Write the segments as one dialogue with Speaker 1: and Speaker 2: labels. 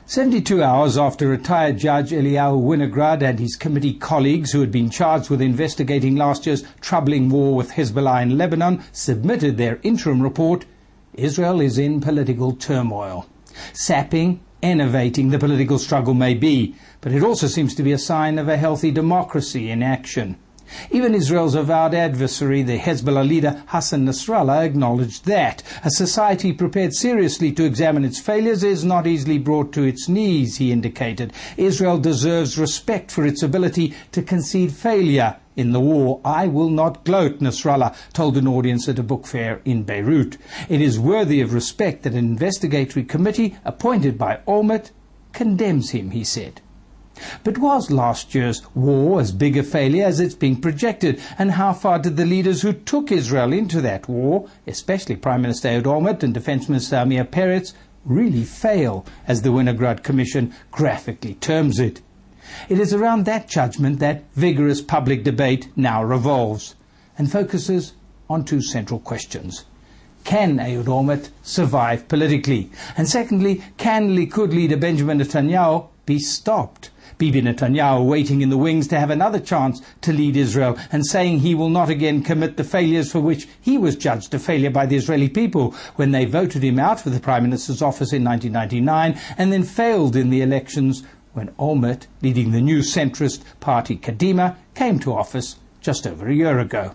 Speaker 1: 72 hours after retired Judge Eliyahu Winograd and his committee colleagues, who had been charged with investigating last year's troubling war with Hezbollah in Lebanon, submitted their interim report, Israel is in political turmoil. Sapping, enervating the political struggle may be, but it also seems to be a sign of a healthy democracy in action. Even Israel's avowed adversary, the Hezbollah leader Hassan Nasrallah, acknowledged that a society prepared seriously to examine its failures is not easily brought to its knees, he indicated. Israel deserves respect for its ability to concede failure in the war. I will not gloat, Nasrallah told an audience at a book fair in Beirut. It is worthy of respect that an investigatory committee appointed by Olmert condemns him, he said. But was last year's war as big a failure as it's being projected? And how far did the leaders who took Israel into that war, especially Prime Minister Olmert and Defense Minister Amir Peretz, really fail, as the Winograd Commission graphically terms it? It is around that judgment that vigorous public debate now revolves and focuses on two central questions. Can Ehud Olmert survive politically? And secondly, can Likud leader Benjamin Netanyahu be stopped? Bibi Netanyahu waiting in the wings to have another chance to lead Israel and saying he will not again commit the failures for which he was judged a failure by the Israeli people when they voted him out for the Prime Minister's office in 1999 and then failed in the elections when Olmert, leading the new centrist party Kadima, came to office just over a year ago.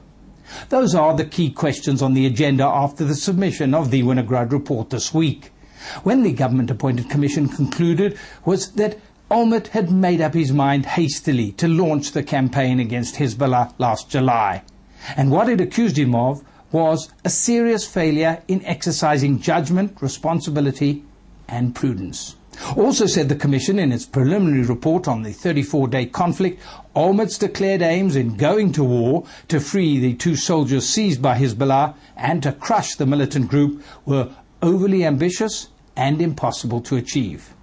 Speaker 1: Those are the key questions on the agenda after the submission of the Winograd report this week. When the government-appointed commission concluded was that Olmert had made up his mind hastily to launch the campaign against Hezbollah last July. And what it accused him of was a serious failure in exercising judgment, responsibility and prudence. Also, said the Commission in its preliminary report on the 34-day conflict, Olmert's declared aims in going to war to free the two soldiers seized by Hezbollah and to crush the militant group were overly ambitious and impossible to achieve.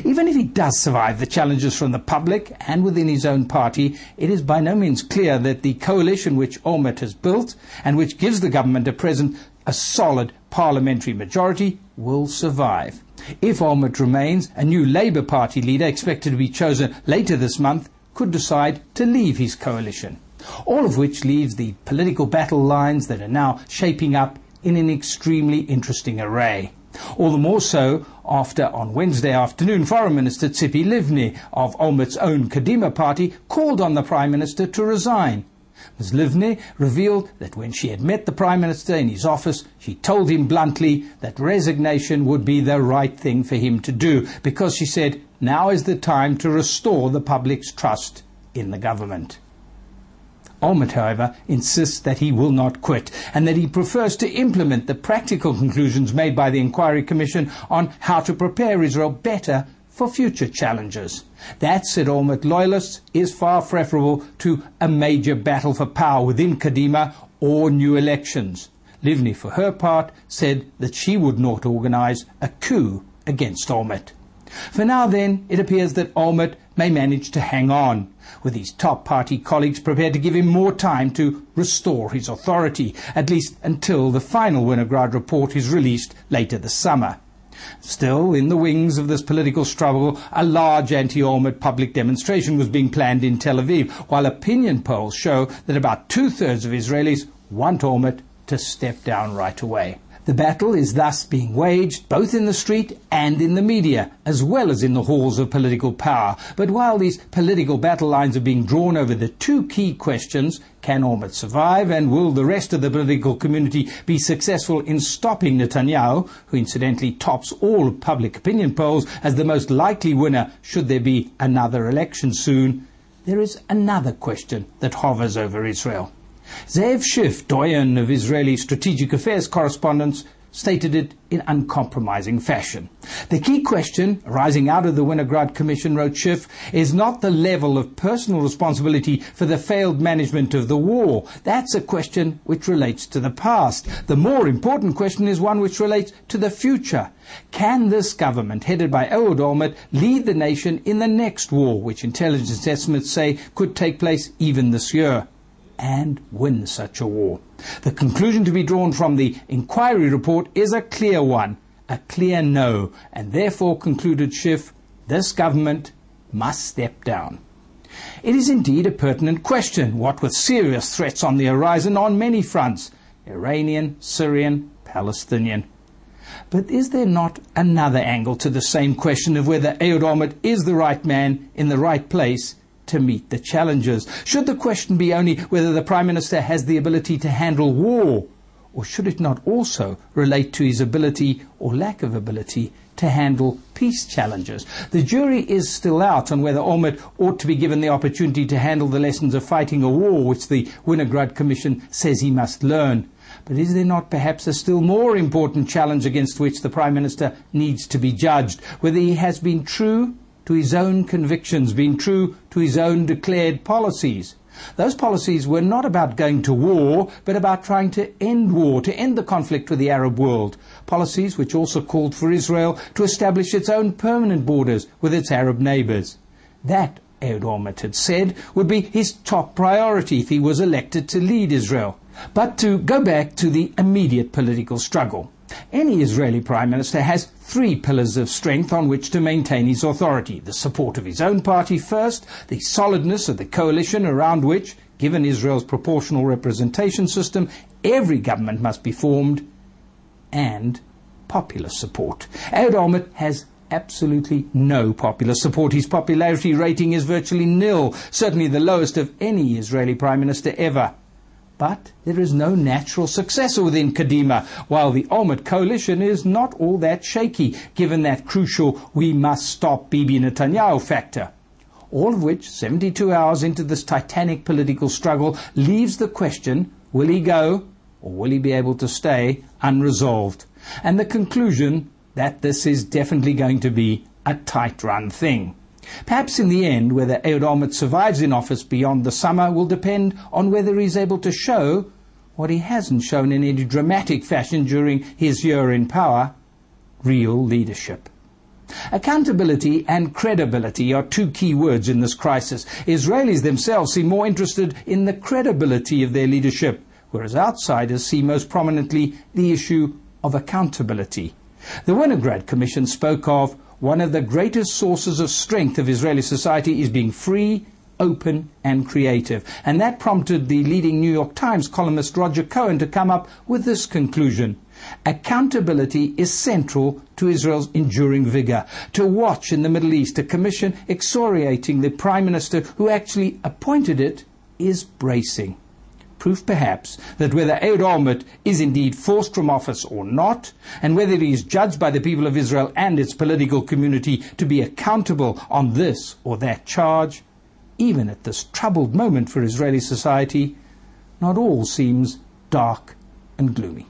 Speaker 1: Even if he does survive the challenges from the public and within his own party, it is by no means clear that the coalition which Olmert has built and which gives the government at present a solid parliamentary majority will survive. If Olmert remains, a new Labour Party leader expected to be chosen later this month could decide to leave his coalition. All of which leaves the political battle lines that are now shaping up in an extremely interesting array. All the more so after, on Wednesday afternoon, Foreign Minister Tzipi Livni of Olmert's own Kadima party called on the Prime Minister to resign. Ms. Livni revealed that when she had met the Prime Minister in his office, she told him bluntly that resignation would be the right thing for him to do, because, she said, now is the time to restore the public's trust in the government. Olmert, however, insists that he will not quit and that he prefers to implement the practical conclusions made by the Inquiry Commission on how to prepare Israel better for future challenges. That, said Olmert loyalists, is far preferable to a major battle for power within Kadima or new elections. Livni, for her part, said that she would not organise a coup against Olmert. For now, then, it appears that Olmert may manage to hang on, with his top party colleagues prepared to give him more time to restore his authority, at least until the final Winograd report is released later this summer. Still, in the wings of this political struggle, a large anti-Olmert public demonstration was being planned in Tel Aviv, while opinion polls show that about two-thirds of Israelis want Olmert to step down right away. The battle is thus being waged both in the street and in the media, as well as in the halls of political power. But while these political battle lines are being drawn over the two key questions, can Olmert survive and will the rest of the political community be successful in stopping Netanyahu, who incidentally tops all public opinion polls as the most likely winner should there be another election soon, there is another question that hovers over Israel. Zev Schiff, doyen of Israeli strategic affairs correspondents, stated it in uncompromising fashion. The key question arising out of the Winograd Commission, wrote Schiff, is not the level of personal responsibility for the failed management of the war. That's a question which relates to the past. The more important question is one which relates to the future. Can this government, headed by Ehud Olmert, lead the nation in the next war, which intelligence estimates say could take place even this year, and win such a war? The conclusion to be drawn from the inquiry report is a clear one. a clear no, and therefore, concluded Schiff, this government must step down. It is indeed a pertinent question, what with serious threats on the horizon on many fronts, Iranian, Syrian, Palestinian. But is there not another angle to the same question of whether Jerrold Olmert is the right man in the right place to meet the challenges? Should the question be only whether the Prime Minister has the ability to handle war, or should it not also relate to his ability or lack of ability to handle peace challenges? The jury is still out on whether Olmert ought to be given the opportunity to handle the lessons of fighting a war which the Winograd Commission says he must learn. But is there not perhaps a still more important challenge against which the Prime Minister needs to be judged? Whether he has been true to his own convictions, been true to his own declared policies. Those policies were not about going to war, but about trying to end war, to end the conflict with the Arab world. Policies which also called for Israel to establish its own permanent borders with its Arab neighbours. That, Jerrold Olmert had said, would be his top priority if he was elected to lead Israel. But to go back to the immediate political struggle. Any Israeli Prime Minister has three pillars of strength on which to maintain his authority. The support of his own party first, the solidness of the coalition around which, given Israel's proportional representation system, every government must be formed, and popular support. Jerrold Olmert has absolutely no popular support. His popularity rating is virtually nil, certainly the lowest of any Israeli Prime Minister ever. But there is no natural successor within Kadima, while the Olmert coalition is not all that shaky, given that crucial "we must stop Bibi Netanyahu" factor. All of which, 72 hours into this titanic political struggle, leaves the question, will he go, or will he be able to stay, unresolved? And the conclusion that this is definitely going to be a tight-run thing. Perhaps in the end, whether Jerrold Olmert survives in office beyond the summer will depend on whether he is able to show what he hasn't shown in any dramatic fashion during his year in power, real leadership. Accountability and credibility are two key words in this crisis. Israelis themselves seem more interested in the credibility of their leadership, whereas outsiders see most prominently the issue of accountability. The Winograd Commission spoke of one of the greatest sources of strength of Israeli society is being free, open and creative. And that prompted the leading New York Times columnist Roger Cohen to come up with this conclusion. Accountability is central to Israel's enduring vigour. To watch in the Middle East a commission excoriating the Prime Minister who actually appointed it is bracing. Proof perhaps that whether Jerrold Olmert is indeed forced from office or not, and whether he is judged by the people of Israel and its political community to be accountable on this or that charge, even at this troubled moment for Israeli society, not all seems dark and gloomy.